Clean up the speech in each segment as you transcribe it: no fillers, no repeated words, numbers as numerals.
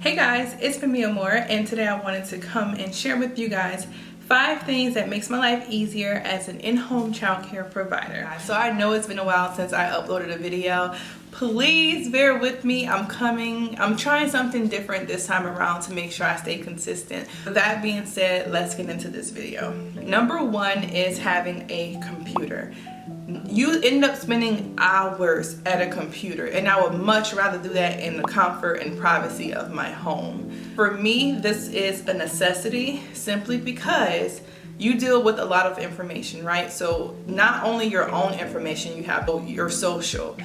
Hey guys, it's Pamela Moore, and today I wanted to come and share with you guys 5 things that makes my life easier as an in-home childcare provider. So I know it's been a while since I uploaded a video. Please bear with me. I'm trying something different this time around to make sure I stay consistent. With that being said, let's get into this video. Number 1 is having a computer. You end up spending hours at a computer, and I would much rather do that in the comfort and privacy of my home. For me, this is a necessity simply because you deal with a lot of information, right? So not only your own information, you have your social,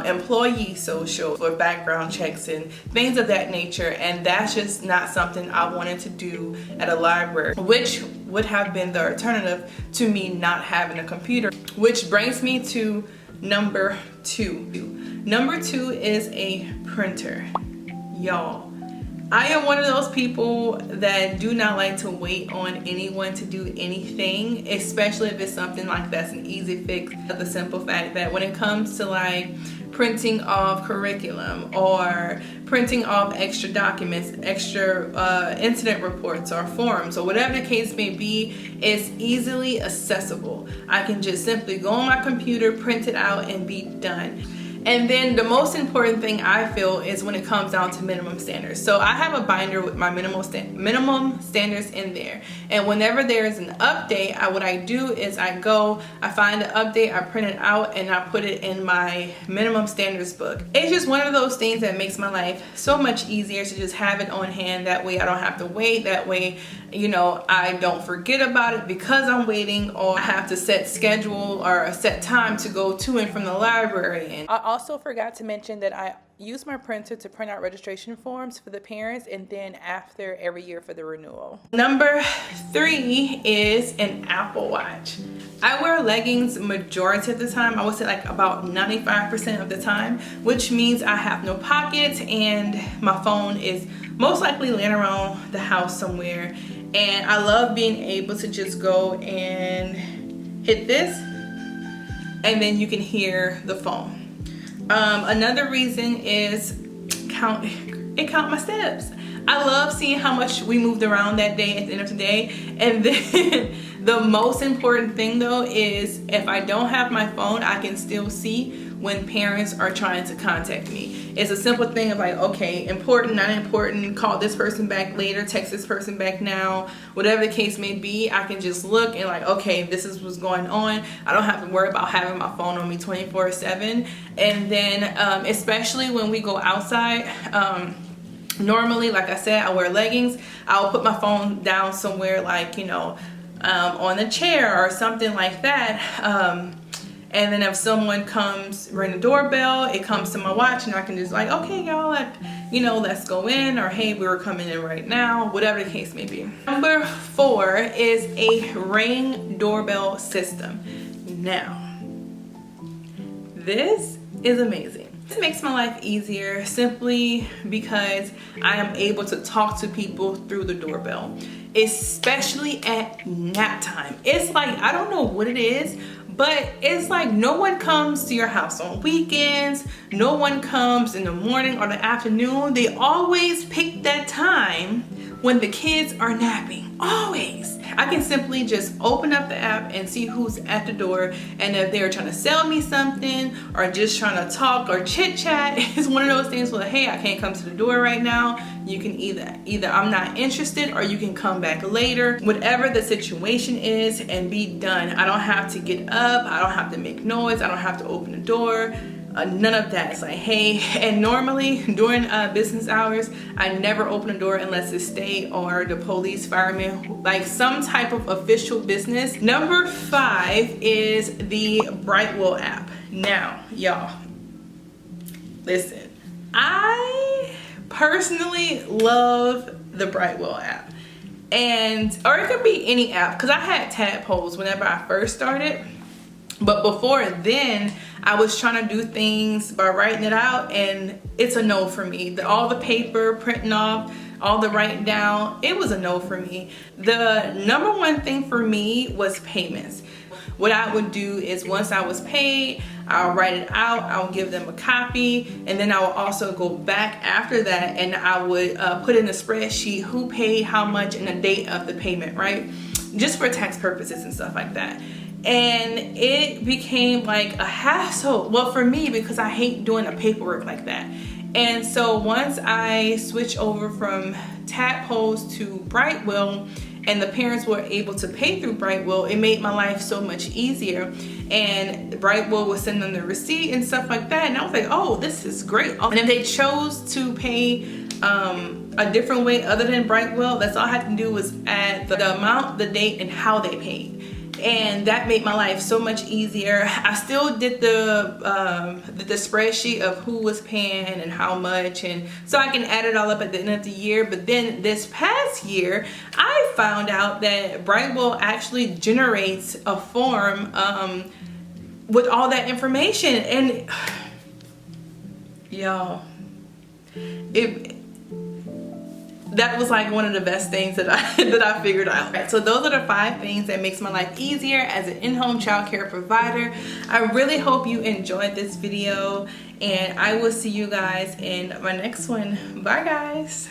employee social for background checks and things of that nature. And that's just not something I wanted to do at a library, which would have been the alternative to me not having a computer. Which brings me to number 2. Number 2 is a printer. Y'all, I am one of those people that do not like to wait on anyone to do anything, especially if it's something like that's an easy fix. The simple fact that when it comes to like printing off curriculum or printing off extra documents, extra incident reports or forms or whatever the case may be, it's easily accessible. I can just simply go on my computer, print it out, and be done. And then the most important thing I feel is when it comes down to minimum standards. So I have a binder with my minimum standards in there. And whenever there's an update, what I do is I find the update, I print it out, and I put it in my minimum standards book. It's just one of those things that makes my life so much easier to just have it on hand. That way I don't have to wait. That way, I don't forget about it because I'm waiting, or I have to set schedule or set time to go to and from the library. And I also forgot to mention that I use my printer to print out registration forms for the parents, and then after every year for the renewal. Number 3 is an Apple Watch. I wear leggings majority of the time. I would say like about 95% of the time, which means I have no pockets and my phone is most likely laying around the house somewhere. And I love being able to just go and hit this, and then you can hear the phone. Another reason is count my steps. I love seeing how much we moved around that day at the end of the day. And then the most important thing though is if I don't have my phone, I can still see when parents are trying to contact me. It's a simple thing of like, okay, important, not important, call this person back later, text this person back now, whatever the case may be. I can just look and like, okay, this is what's going on. I don't have to worry about having my phone on me 24/7. And then especially when we go outside, normally, like I said, I wear leggings. I'll put my phone down somewhere like, on a chair or something like that. And then if someone comes, ring the doorbell, it comes to my watch, and I can just like, okay, y'all, let's go in, or hey, we're coming in right now, whatever the case may be. Number 4 is a Ring doorbell system. Now, this is amazing. This makes my life easier simply because I am able to talk to people through the doorbell, especially at nap time. It's like, I don't know what it is, but it's like no one comes to your house on weekends. No one comes in the morning or the afternoon. They always pick that time when the kids are napping, always. I can simply just open up the app and see who's at the door, and if they're trying to sell me something or just trying to talk or chit chat, it's one of those things where, hey, I can't come to the door right now. You can either I'm not interested, or you can come back later, whatever the situation is, and be done. I don't have to get up, I don't have to make noise, I don't have to open the door. None of that. It's like, hey, and normally during business hours, I never open the door unless it's state or the police, firemen, like some type of official business. Number 5 is the Brightwell app. Now, y'all, listen, I personally love the Brightwell app, or it could be any app, because I had tadpoles whenever I first started. But before then, I was trying to do things by writing it out, and it's a no for me. All the paper, printing off, all the writing down, it was a no for me. The number 1 thing for me was payments. What I would do is once I was paid, I'll write it out, I'll give them a copy, and then I will also go back after that and I would put in a spreadsheet who paid how much and the date of the payment, right? Just for tax purposes and stuff like that. And it became like a hassle, well, for me, because I hate doing the paperwork like that. And so once I switched over from Tadpoles to Brightwell, and the parents were able to pay through Brightwell, it made my life so much easier. And Brightwell would send them the receipt and stuff like that, and I was like, oh, this is great. And if they chose to pay a different way other than Brightwell, that's all I had to do was add the amount, the date, and how they paid. And that made my life so much easier. I still did the spreadsheet of who was paying and how much, and so I can add it all up at the end of the year. But then this past year, I found out that Brightwell actually generates a form with all that information, and y'all, that was like one of the best things that I figured out. Right, so those are the 5 things that makes my life easier as an in-home childcare provider. I really hope you enjoyed this video, and I will see you guys in my next one. Bye guys.